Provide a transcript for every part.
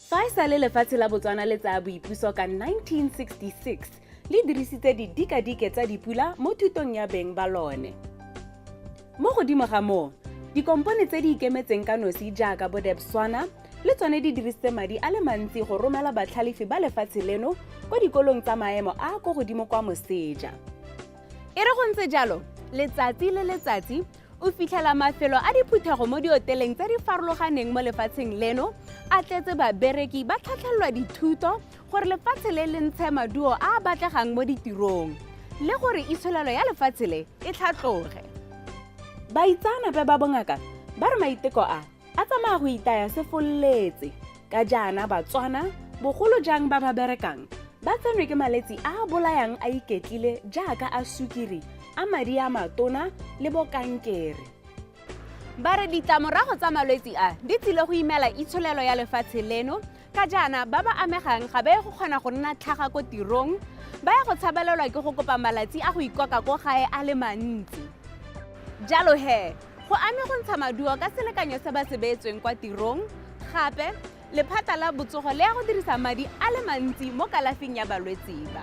Fa e sale lefatshe la Botswana le tsaya boipuso ka 1966, le dirisitse didikadike tsa dipula mo thutong ya beng ba lone. Mo godimo ga moo, dikompone tse di ikemetseng ka nosi jaaka Bodebswana le tsone di dirisitse madi a le mantsi go romela batlhalefi ba lefatshe leno ko dikolong tsa maemo a go godimo kwa moseja. E re go ntse jalo, letsatsi le letsatsi o fitlhela mafelo a diphuthego mo dioteleng tse di farologaneng mo lefatsheng leno a tletse babereki ba tlhatlhelelwa dithuto gore lefatshe le le ntshe maduo a a batlegang mo ditirong le gore itsholelo ya lefatshe le e tlhatloge. Baitsanape ba bongaka ba re maiteko a tsamaya go itaya sefololetse ka jaana Batswana bogolo jang ba ba berekang ba tsenwe ke malwetse a a bolayang a iketlile jaaka a sukiri, a madi a matona le bokankere. Ba re ditlamorago tsa malwetse a di tsile go imela itsholelo ya lefatshe leno ka jaana ba ba amegang ga ba ye go kgona go nna tlhaga ko tirong, ba ya go tshabelelwa ke go kopa malatsi a go ikoka ko gae a le mantsi. Jalo go ame go ntsha maduo ka selekanyo se ba se beetsweng kwa tirong, gape lephata la botsogo le ya go dirisa madi a le mantsi mo kalafing ya balwetse ba.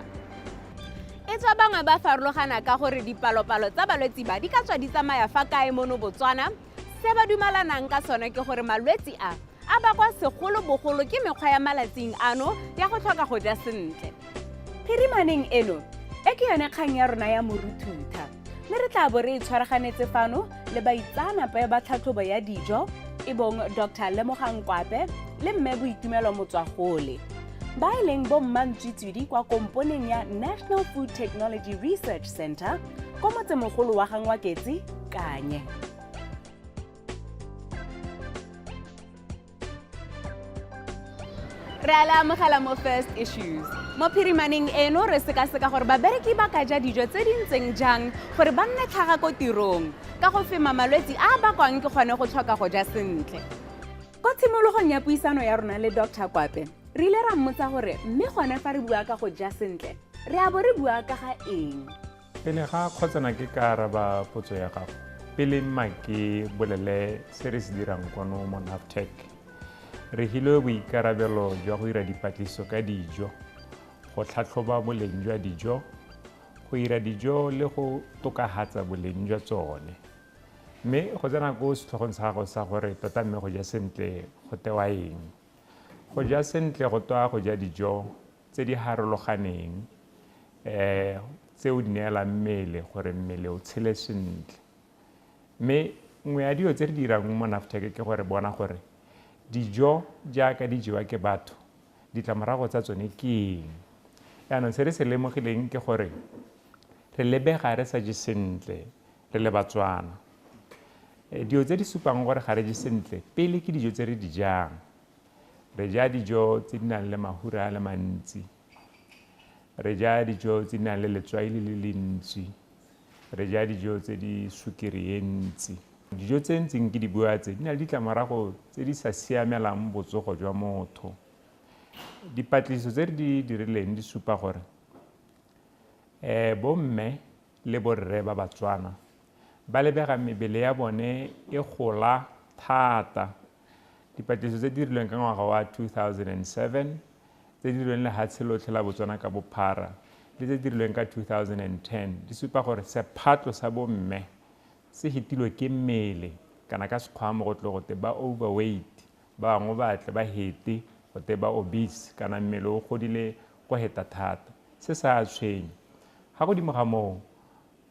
E tswa bangwe ba farologana ka gore dipalopalo tsa balwetse ba di ka tswa di tsamaya fa kae mono Botswana. Se ba dumelanang ka sone ke gore malwetse a bakwa segolobogolo ke mekgwa ya malatsing ano ya go tlhoka go ja sentle. Phirimaneng eno e ke yone kgang ya rona ya Moruthutha, mme re tla bo re itshwaraganetse fano le baitsanape ba tlhatlhobo ya dijo e bong Dr. Lemogang Kwape le mme Boitumelo Motswagole, ba e leng bommantswitswidi kwa komponeng ya National Food Technology Research Center ko motsemogolo wa Gangwaketsi, Kanye. Re a le amogela mo First Issues. Mo phirimaneng eno re sekaseka gore babereki ba ka ja dijo tse di ntseng jang gore ba nne tlhaga ko tirong ka go fema malwetse a bakwang ke kgone go tlhoka go ja sentle. Ko tshimologong ya puisano ya rona le Dr. Kwape, re ile ra mmotsa gore mme gone fa re bua ka go ja sentle, re a bo re bua ka ga eng? Pele ga kgotsana ke ka araba potso ya gago, pele mma ke bolele se re se dirang kwano mo NAFTEC. Re hile boikarabelo jwa go dira dipatlisiso ka dijo, go tlhatlhoba boleng jwa dijo, go dira dijo le go tokafatsa boleng jwa tsone. Mme go tsena ko setlhogong sa gago sa gore tota mme go ja sentle go tewa eng. Go ja sentle go toa go ja dijo tse di harologaneng tseo di neelang mmele gore mmele o tshele sentle. Mme nngwe ya dilo tse re dirang mo NAFTEC ke gore bona gore dijo jaaka di jewa ke batho ditlamorago tsa tsone ke eng. Yaanong se re se lemogileng ke gore re lebega re sa je sentle re le Batswana. Dilo tse di supang gore ga re je sentle pele ke dijo tse re di jang. Re ja dijo tse di nang le mafura a le mantsi, re ja dijo tse di nang le letswai le le ntsi, re ja dijo tse di sukiri e ntsi. Dijo tse ntseng ke di bua tse di na le ditlamorago tse di sa siamelang botsogo jwa motho. Dipatlisiso tse re di dirileng di supa gore bomme le borre ba Batswana ba lebega mebele ya bone e gola thata. Dipatlisiso tse di dirilweng ka ngwaga wa 2007, tse di dirilweng lefatshe lotlhe la Botswana ka bophara, le tse di dirilweng ka 2010 di supa gore sephatlo sa bomme se hitilwe ke mmele kana ka sekgwa mo go tle gote ba overweight, ba bangwe ba tle ba hete gote ba obese kana mmele o godile go heta thata. Se sa tshwenye ga godimo ga moo,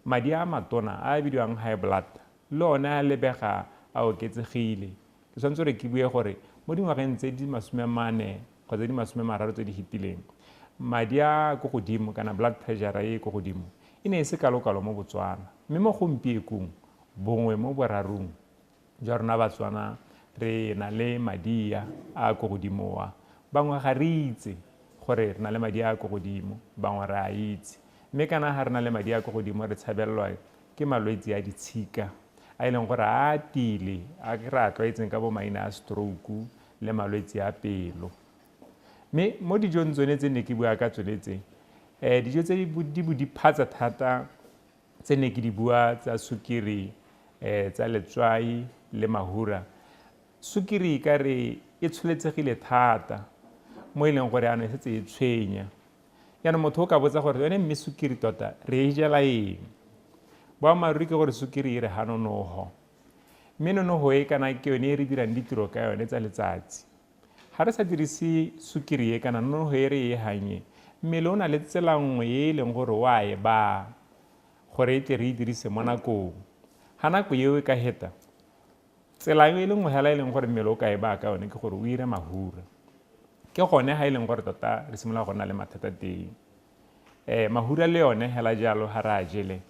madi a matona a bidiwang high blood le one a lebega a oketsegile. Ke tshwanetse gore ke bue gore mo dingwageng tse di 40 kgotsa di 30 tse di hitileng, madi a go godimo kana blood pressure e go godimo e ne e se kalokalo mo Botswana. Mme mo gompiekong bongwe mo borarong jwa rona Batswana re na le madi a go godimo wa. Bangwe ga re itse gore re na le madi a go godimo, bangwe re a itse. Mme kana ga re na le madi a go godimo re tshabelelwa ke malwetse a ditshika a ileng gore a tile a ke ra tlwaetseng ka bo maina a stroke le malwetse a pelo. Mme mo dijong tsone tse ne ke bua ka tsone tse dijo tse di phatsa thata tse ne ke di bua tsa sukiri, tsa letswai le mahura. Sukiri ka re e tsholetsegile thata mo e leng gore ano e setse e tshwenya. Yaanong motho o ka botsa gore yone mme sukiri tota re e jela eng? Boammaaruri ke gore sukiri e re ha nonogo, mme nonogo e kana ke yone e re dirang ditiro ka yone tsa letsatsi. Ga re sa dirise sukiri e kana nonogo e re e hanye, mmele o na le tsela nngwe e e leng gore wa e baa gore e tle re e dirise mo nakong. Ga nako eo e ka heta, tsela e le nngwe hela e leng gore mmele o ka e baa ka yone ke gore o ire mahura. Ke gone ga e leng gore tota re simolola go nna le mathata teng. Mahura le yone hela jalo ga re a jele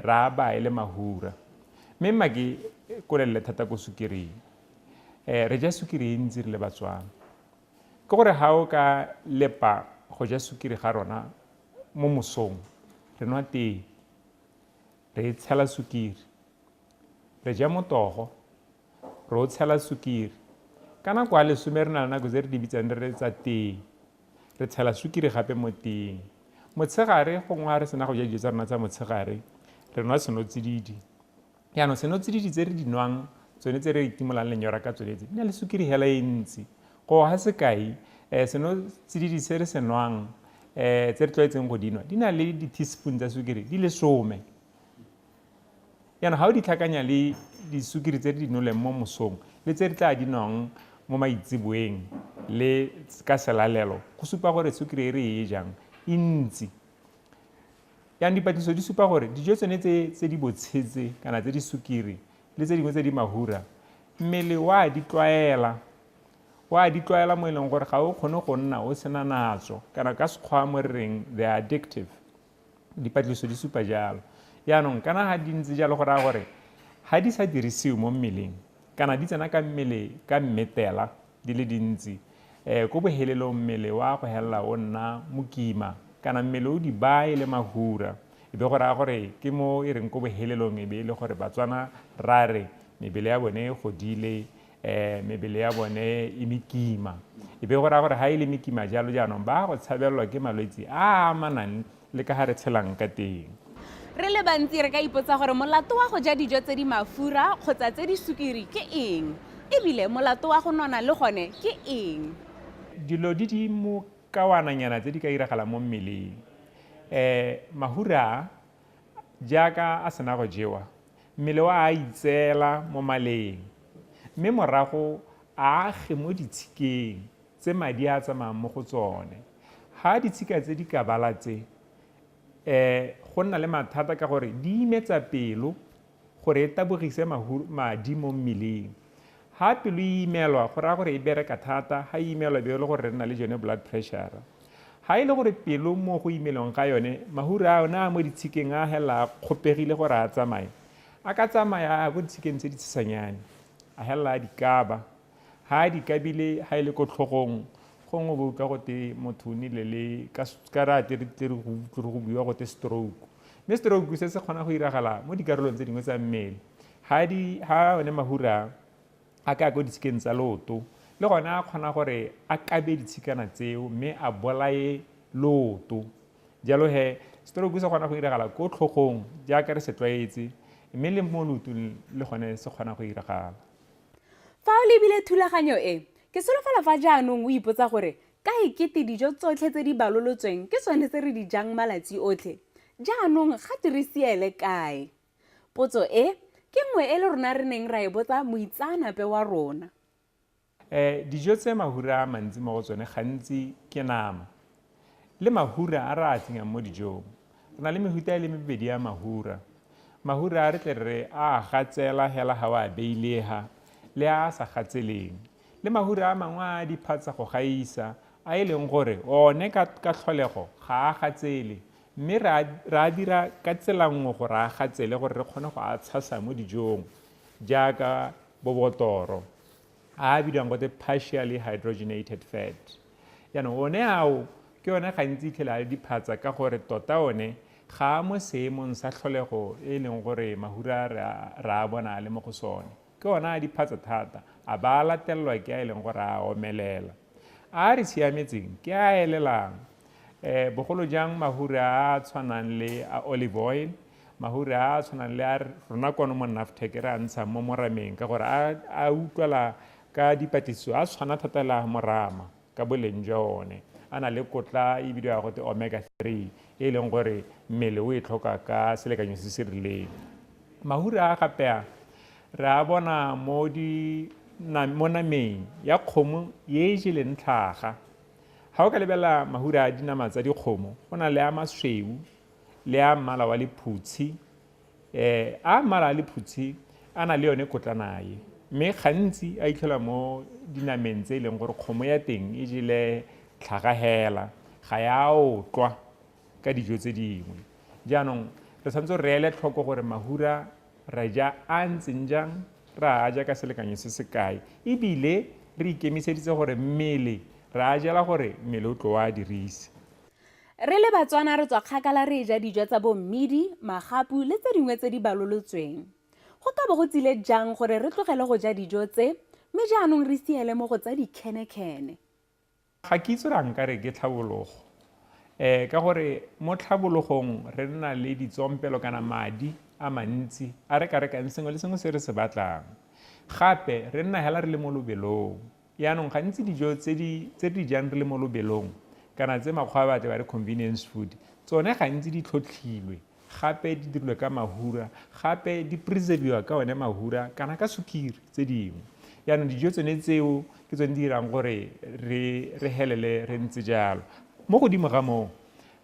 ra ba e le mahura, mme mma ke kolelele thata ko sukiring. Re ja sukiri e ntsi re le Batswana, ke gore ga o ka lepa go ja sukiri ga rona mo mosong, re nwa tee, re e tshela sukiri, re ja motogo, re o tshela sukiri. Ka nako a lesome re na le nako tse re di bitsang re tsa tee, re tshela sukiri gape mo teeng. Motshegare gongwe ga re sena go ja dijo tsa rona tsa motshegare, re nwa senotsididi. Yaanong senotsididi tse re di nwang tsone tse re itimolang lenyora ka tsone tse di na le sukiri hela e ntsi. Go ga sekai senotsididi se re se nwang tse re tlwaetseng go di nwa di na le di-teaspoon tsa sukiri di le 10. Yaanong ga o di tlhakanya le disukiri tse re di noleng mo mosong le tse re tla di nwang mo maitsiboeng le ka selalelo, go supa gore sukiri e re e jang e ntsi. Yaanong dipatlisiso di supa gore dijo tsone tse di botshetse kana tse di sukiri le tse dingwe tse di mahura, mmele wa di tlwaela mo e leng gore ga o kgone go nna o sena natso, kana ka sekgwa mo re reng they are addictive. Dipatlisiso di supa jalo. Yaanong kana ga di ntse jalo go raya gore ga di sa dirisiwe mo mmeleng kana di tsena ka mmele ka mmetela di le dintsi, ko bohelelong mmele wa go helela o nna mokima kana mmele o di baa le mahura. E be go raya gore ke mo e reng ko bohelelong e be e le gore Batswana ra re mebele ya bone e godile, mebele ya bone e mekima. E be go raya gore ga e le mekima jalo jaanong ba go tshabelelwa ke malwetse a amanang le ka ga re tshelang ka teng. Re le bantsi re ka ipotsa gore molato wa go ja dijo tse di mafura kgotsa tse di sukiri ke eng, ebile molato wa go nona le gone ke eng? Dilo di mokawananyana tse di ka iragalang mo mmeleng. Mahura jaaka a sena go jewa, mmele wa a itseela mo maleng, mme morago a age mo ditshikeng tse madi a tsamayang mo go tsone. Ga ditshika tse di ka balatse go nna le mathata ka gore di imetsa pelo gore e tabogise madi mo mmeleng. Ga pelo e imelwa go raya gore e bereka thata, ga e imelwa be le gore re nna le jone blood pressure. Ga e le gore pelo mo go imelwang ka yone mahura a yone a mo ditshikeng a hela kgopegile gore a tsamaye, a ka tsamaya ko ditshikeng tse di tshesanyane a hela a dikaba. Ga a dikabile ga e le ko tlhogong gongwe bo ka gote motho o nnile le ka rate re go buiwa gote stroke, mme stroke se se kgona go iragala mo dikarolong tse dingwe tsa mmele. Ga one mahura a ka ko ditshikeng tsa leoto, le gone a kgona gore a kabe ditshikana tseo mme a bolaye leoto. Jalo he stroke se kgona go iragala ko tlhogong jaaka re se tlwaetse, mme le mo leotong le gone se kgona go iragala. Fa o lebile thulaganyo e, ke solofela fa jaanong o ipotsa gore ka ekete dijo tsotlhe tse di balolotsweng ke tsone tse re di jang malatsi otlhe, jaanong ga dirisiele kae? Potso e ke nngwe e le rona re neng ra e botsa moitseanape wa rona. Dijo tse mahura a mantsi mo go tsone gantsi ke nama le mahura a re a tsenyang mo dijong. Re na le mehuta e le mebedi ya mahura. Mahura a re tle re a gatsela hela ga wa beilega le a sa gatseleng, le mahura a mangwe a diphatsa go gaisa a e leng gore one ka tlholego ga a gatsele, mme re a dira ka tsela nngwe gore a gatsele gore re kgone go a tshasa mo dijong jaaka bobotoro a bidiwang gote partially hydrogenated fat. Yaanong one ao ke one gantsi itlhela le diphatsa ka gore tota one ga mo seemong sa tlholego e leng gore mahura re a bona le mo go sone. Ke ona a diphatsa thata, a ba a latelelwa ke a e leng gore a omelela. A re siametseng ke a elelang, bogolo jang mahura a tshwanang le a olive oil, mahura a tshwanang le a rona kono mo Naftek re a ntshang mo morameng ka gore a utlwala ka dipatlisiso a tshwana thata le a morama ka boleng jwa one a na le kotla e bidiwa gote omega 3 e leng gore mmele o e tlhoka ka selekanyo se se rileng. Mahura a gape a re a bona mo nameng ya kgomo ye e jeleng tlhaga. Ga o ka lebela mahura a dinama tsa dikgomo go na le a masweu le a mmala wa lephutshi. A mmala a lephutshi a na le yone kotlanae, mme gantsi a itlhola mo dinameng tse e leng gore kgomo ya teng e jele tlhaga hela, ga ya otlwa ka dijo tse dingwe. Jaanong re tshwanetse re ele tlhoko gore mahura ra ja a ntseng jang, ra a ja ka selekanyo se se kae, ebile re ikemiseditse gore mmele ra a jela gore mmele o tlo wa dirisa. Re le Batswana re tswa kgakala re ja dijo tsa bo mmidi, magapu le tse dingwe tse di balolotsweng. Go ka bo go tsile jang gore re tlogele go ja dijo tse, mme jaanong re siele mo go tsa dikhenekene? Ga ke itse ra nka re ke tlhabologo, ka gore mo tlhabologong re nna le ditsompelo kana madi a mantsi a re ka rekang sengwe le sengwe se re se batlang. Gape re nna hela re le mo lobelong, yaanong gantsi dijo tse di jang re le mo lobelong kana tse makgwa ba re convenience food, tsone gantsi di tlhotlhilwe, gape di dirilwe ka mahura, gape di preserviwa ka one mahura kana ka sukiri tse dingwe. Yaanong dijo tsone tseo ke tsone di dirang gore re helele re ntse jalo. Mo godimo ga moo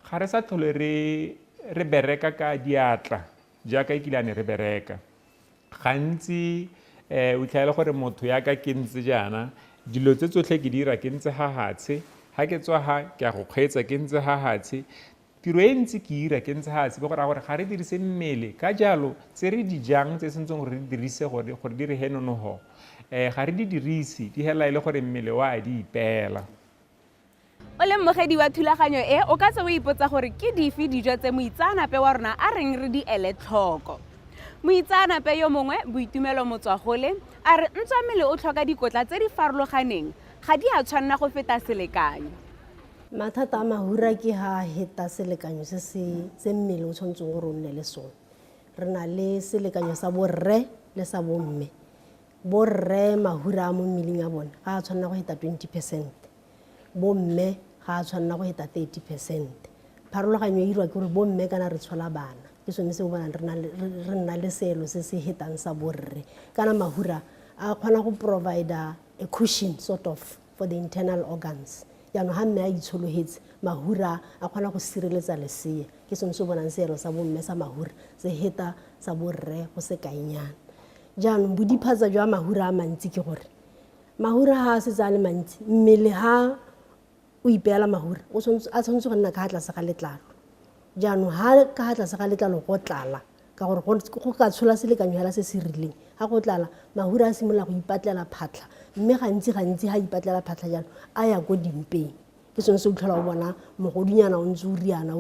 ga re sa tlhole re bereka ka diatla jaaka e kilane re bereka. Gantsi o itlhaele gore motho ya ka ke ntse jaana dilo tse tsotlhe ke dira ke ntse hahatshe, ha ke tswa ha ke a go kgweetsa ke ntse hahatshe, tiro e ntse ke ira ke ntse hahatshe, be go raya gore ga re dirise mmele. Ka jalo tse re di jang tse sentseng gore re dirise gore di re he nonogo, ga re di dirise, di hela e le gore mmele wa di ipeela. O le mmogedi wa thulaganyo e, o ka se o ipotsa gore ke dife dijo tse moitseanape wa rona a reng re di ele tlhoko. Moitseanape yo mongwe, Boitumelo Motswagole, a re ntswa mmele o tlhoka dikotla tse di farologaneng ga di a tshwanna go feta selekanyo. Mathata a mahura ke ha heta selekanyo se mmele o tshwanetseng gore o nne le sone. Re na le selekanyo sa borre le sa bomme. Borre mahura a mo mmeleng a bone ga a tshwanna go heta 20%, bomme ga a tshwanna go heta 30%. Pharologanyo e irwa ke gore bomme kana re tshola bana, ke sone se o bonang re nna le seelo se se hetang sa borre. Kana mahura a kgona go provide a cushion sort of for the internal organs. Yaanong ha mme a itshologetse, mahura a kgona go sireletsa lesea, ke sone se o bonang seelo sa bomme sa mahura se heta sa borre go se kainyana. Jaanong bodiphatsa jwa mahura a mantsi ke gore mahura ha a setse a le mantsi, mmele ha o ipeela mahura a tshwanetse go nna ka tlase ga letlalo. Jaanong ha ka tlase ga letlalo go tlala ka gore go ka tshola selekanyo hela se se rileng, ha go tlala mahura a simolola go ipatlela phatlha, mme gantsi ha ipatlela phatlha jalo a ya go dimpeng. Ke sone se o tlhola o bona mogodinyana o ntse o riana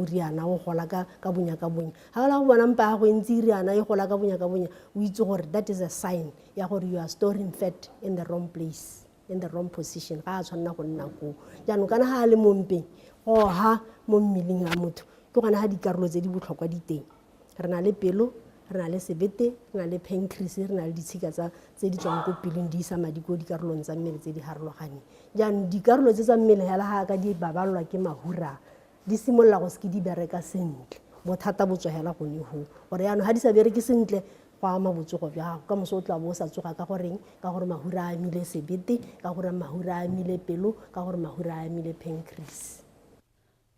o gola ka bonya ka bonya. Ha o la go bona mpa ya go ntse e riana e gola ka bonya ka bonya, o itse gore that is a sign ya gore you are storing fat in the wrong place, in the wrong position, ga a tshwanna go nna koo. Jaanong kana ha a le mo mpeng goga mo mmeleng a motho ke gona ha dikarolo tse di botlhokwa di teng. Re na le pelo, re na le sebete, re na le pancreas, re na le ditshika tse di tswang ko pelong di isa madi ko dikarolong tsa mmele tse di harologaneng. Jaanong dikarolo tse tsa mmele hela ga ka di babalwa ke mahura di simolola go se di bereka sentle, bothata bo tswa hela gone ho gore yaanong ha di sa bereke sentle go ama botsogo bja gago. Ka moso o tla bo o sa tsoga ka goreng, ka gore mahura a amile sebete, ka gore mahura a amile pelo, ka gore mahura a amile pancreas.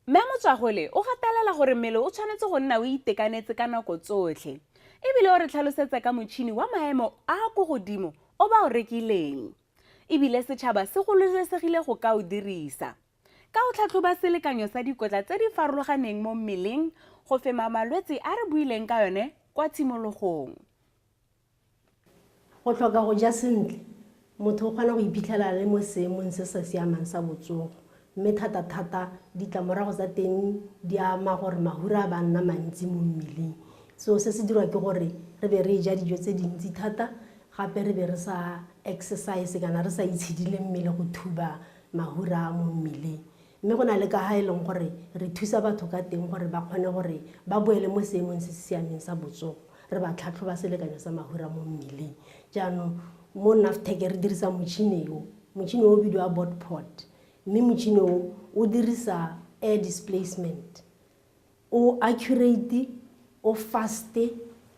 Mme Motswagole o gatelela gore mmele o tshwanetse go nna o itekanetse ka nako tsotlhe, ebile o re tlhalosetsa ka motšhini wa maemo a go godimo o ba o rekileng, ebile setšhaba se gololesegile go ka o dirisa ka o tlhatlhoba selekanyo sa dikotla tse di farologaneng mo mmeleng go fema malwetse a re buileng ka yone kwa tshimologong. Go tlhoka go ja sentle, motho o kgona go iphitlhela le mo seemong se sa siamang sa botsogo, mme thata ditlamorago tsa teng di ama gore mahura a ba nna mantsi mo mmeleng. So se se dirwa ke gore re be re ja dijo tse dintsi thata, gape re be re sa exercise kana re sa itshidile mmele go thuba mahura mo mmeleng. Mme go na le ka ha e leng gore re thusa batho ka teng gore ba kgone gore ba boele mo seemong se se siameng sa botsogo, re ba tlhatlhoba selekanyo sa mahura mo mmeleng. Jaanong mo NAFTEC re dirisa motšhini o bidiwa BODPOD, mme motšhini o dirisa air displacement o accurate o faste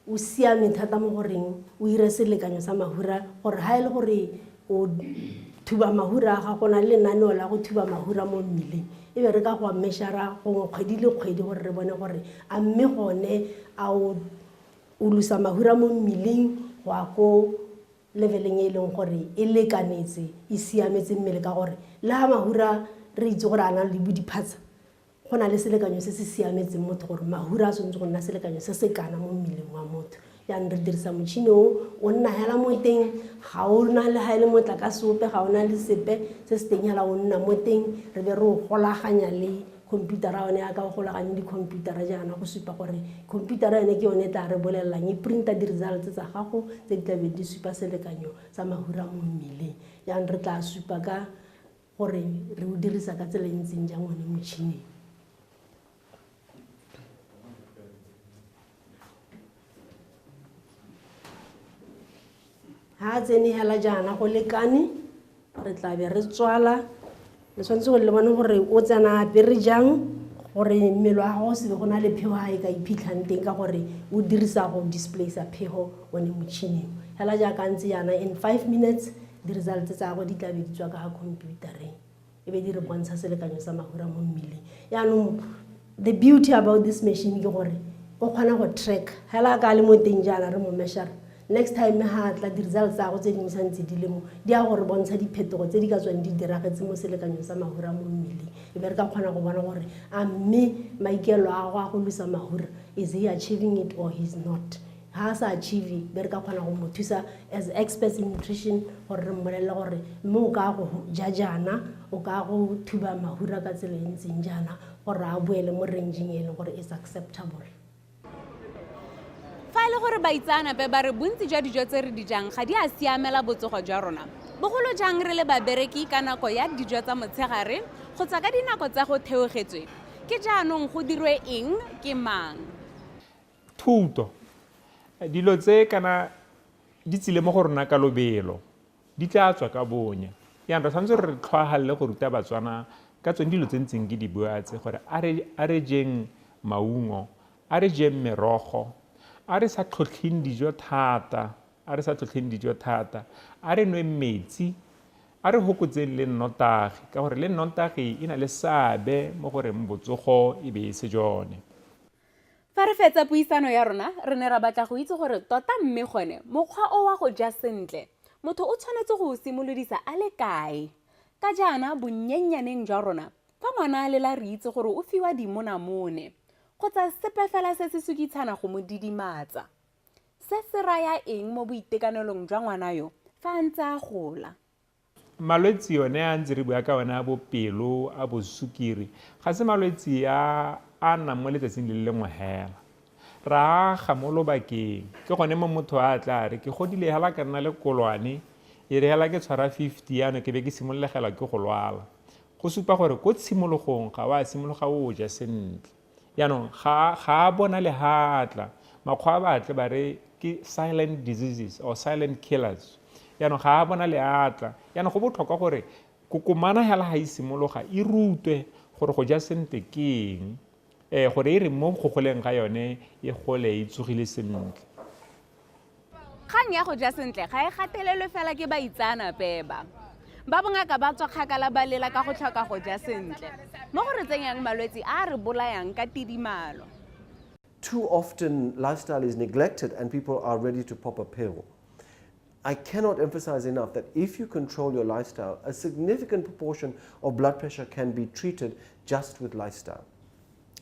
o siame thata mo goreng o ire selekanyo sa mahura gore ha e le gore o thuba mahura ga gona le lenaneo la go thuba mahura mo mmeleng e be re ka go measure gongwe kgwedi le kgwedi gore re bone gore a mme gone a o lusa mahura mo mmeleng go a ko leveleng e leng gore e lekanetse e siametse mmele ka gore le ha mahura re itse gore a na le bodiphatsa go na le selekanyo se se siametseng motho gore mahura a tshwanetse go nna selekanyo se se kana mo mmeleng wa motho yaanong re dirisa motšhini o nna hela mo teng ga o na le ga e le motlakase ope ga o na le sepe se se teng hela o nna mo teng re be re o golaganya le khomputara yone ya ka o golaganye dikhomputara jaana go supa gore khomputara yone ke yone tla re bolelelang e printa di-results tsa gago tse di tlabe di supa selekanyo sa mahura mo mmeleng yaanong re tla supa ka gore re o dirisa ka tsela ntseng jang one motšhineng ha tsene hela jaana go lekane re tla be re tswala le tshwanetse go le bone gore o tsena ape re jang gore mmele wa gago se be go na le phego ga e ka iphitlhang teng ka gore o dirisa go displacea phego one motšhineng hela jaaka ntse yana in 5 minutes di-results tsa go di tla be di tswa ka ga computereng e be di re bontsha selekanyo sa mahura mo mmeleng yaanong the beauty about this machine ke gore o kgona go track hela ka le mo teng jaana re mo measure next time ha tla di-results tsa go tse dingwe santse di le mo di a gore bontsha diphetogo tse di ka tswang di diragetse mo selekanyong sa mahura mo mmeleng e be re ka kgona go bona gore a mme maikelo a go a go lusa mahura is he achieving it or he's not ha sa achieve be re ka kgona go mo thusa as experts in nutrition gore re mmolelle gore mme o ka go ja jaana o ka go thuba mahura ka tsela e ntseng jaana gore a boele mo rangeng e leng gore is acceptable fa le gore baitsanape ba re bontsi jwa dijo tse re di jang ga di a siamela botsogo jwa rona bogolo jang re le babereki ka nako ya dijo tsa motshegare go tsa ka dinako tsa go theogetswe ke jaanong go dirwe eng ke mang thuto dilo tse kana di tsile mo go rona ka lobelo di tla tswa ka bonya yaanong re tshwanetse re tlhoagalele go ruta batswana ka tsone dilo tse ntseng ke di buatse gore a re jeng maungo a re jeng merogo a re sa tlhotlheng dijo thata a re nwe metsi a re hokotseng le nnotagi ka gore le nnotagi e na le seabe mo goreng botsogo e be e se jone fa re fetsa puisano ya rona re ne ra batla go itse gore tota mme gone mokgwa o wa go ja sentle motho o tshwanetse go simolodisa a le kae ka jaana bonnyenyaneng jwa rona fa ngwana a lela re itse gore o fiwa dimonamone kgotsa sepe fela se se sukitshana go mo didimatsa se se raya eng mo boitekanelong jwa ngwana yo fa a ntse a gola malwetse yone a ntse re bua ka one a bopelo a bosukiri ga se malwetse a nna mo letsatsing le lengwe hela ra ga mo lobakeng ke gone mo motho a tla re ke godile hela ka nna le kolwane e re hela ke tshwara 50 yana ke be ke simologela ke go lwala go supa gore ko tshimologong ga wa simologa o ja sentle yaanong ga a bona le hatla makgwa a batle ba re ke silent diseases or silent killers yaanong ga a bona le hatla yaanong go botlhokwa gore kokomana hela ga e simologa e rutwe gore go ja sentle ke eng gore e re mo go goleng ga yone e gole e tsogile sentle kgang ya go ja sentle ga e gatelelwe fela ke baitsanape ba bongaka ba tswa kgakala ba lela ka go tlhoka go ja sentle mo go re tsenyang malwetse a re bolayang ka tidimalo Too often lifestyle is neglected and people are ready to pop a pill. I cannot emphasize enough that if you control your lifestyle, a significant proportion of blood pressure can be treated just with lifestyle.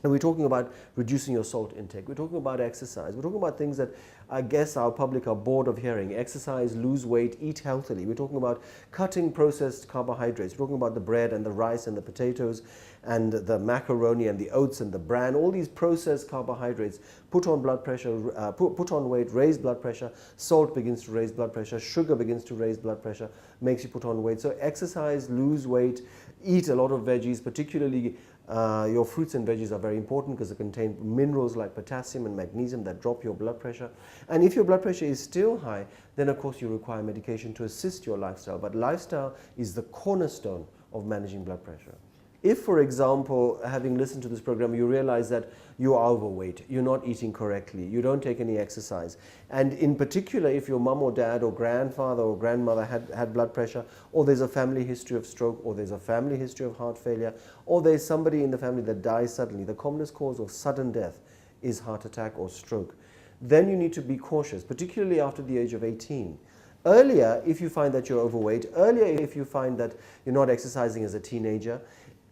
And we're talking about reducing your salt intake. We're talking about exercise. We're talking about things that I guess our public are bored of hearing. Exercise, lose weight, eat healthily. We're talking about cutting processed carbohydrates. We're talking about the bread and the rice and the potatoes and the macaroni and the oats and the bran. All these processed carbohydrates put on blood pressure, put on weight, raise blood pressure. Salt begins to raise blood pressure. Sugar begins to raise blood pressure, makes you put on weight. So exercise, lose weight, eat a lot of veggies, particularly your fruits and veggies are very important because they contain minerals like potassium and magnesium that drop your blood pressure. And if your blood pressure is still high, then of course you require medication to assist your lifestyle. But lifestyle is the cornerstone of managing blood pressure. If, for example, having listened to this program, you realize that you are overweight, you're not eating correctly, you don't take any exercise, and in particular, if your mum or dad or grandfather or grandmother had blood pressure, or there's a family history of stroke, or there's a family history of heart failure, or there's somebody in the family that dies suddenly, the commonest cause of sudden death is heart attack or stroke, then you need to be cautious, particularly after the age of 18. Earlier, if you find that you're overweight, earlier if you find that you're not exercising as a teenager,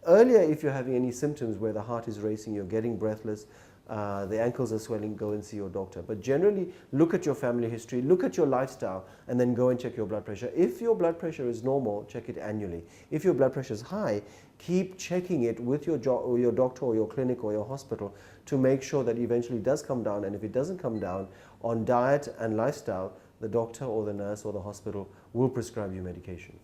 earlier if you're having any symptoms where the heart is racing, you're getting breathless, the ankles are swelling, go and see your doctor. But generally, look at your family history, look at your lifestyle, and then go and check your blood pressure. If your blood pressure is normal, check it annually. If your blood pressure is high, keep checking it with your doctor or your clinic or your hospital to make sure that eventually it does come down, and if it doesn't come down, on diet and lifestyle, the doctor or the nurse or the hospital will prescribe you medication.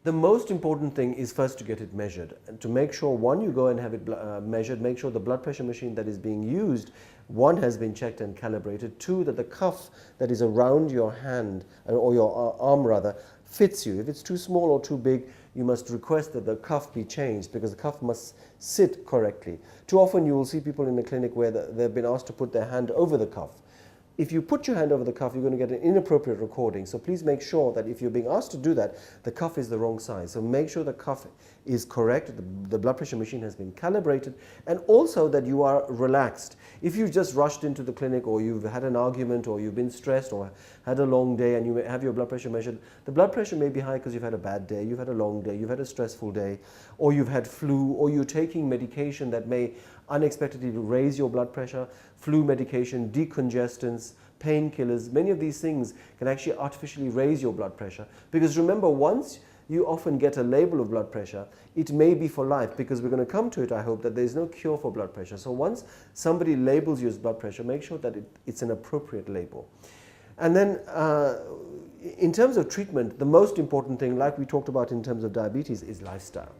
The most important thing is first to get it measured, and to make sure, one, you go and have it measured, make sure the blood pressure machine that is being used, one, has been checked and calibrated, two, that the cuff that is around your hand, or your arm rather, fits you. If it's too small or too big, you must request that the cuff be changed, because the cuff must sit correctly. Too often you will see people in the clinic where they've been asked to put their hand over the cuff. If you put your hand over the cuff, you're going to get an inappropriate recording. So please make sure that if you're being asked to do that, the cuff is the wrong size. So make sure the cuff is correct, the blood pressure machine has been calibrated, and also that you are relaxed. If you've just rushed into the clinic, or you've had an argument, or you've been stressed, or had a long day and you have your blood pressure measured, the blood pressure may be high because you've had a bad day, you've had a long day, you've had a stressful day, or you've had flu, or you're taking medication that may unexpectedly raise your blood pressure. Flu medication, decongestants, painkillers, many of these things can actually artificially raise your blood pressure. Because remember, once you often get a label of blood pressure, it may be for life, because we're going to come to it, I hope, that there's no cure for blood pressure. So once somebody labels you as blood pressure, make sure that it's an appropriate label. And then in terms of treatment, the most important thing, like we talked about in terms of diabetes, is lifestyle.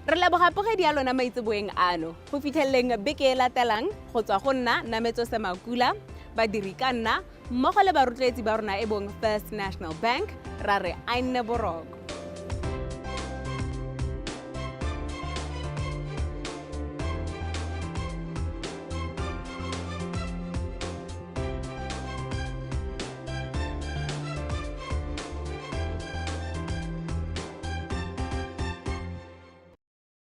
Re lebogapogedi ya lona maitseboeng ano go fitlheleng beke e latelang go tswa go nna Nametso Semakula badiri ka nna mmogo le barotloetsi ba rona e bong First National Bank ra re a nne boroko.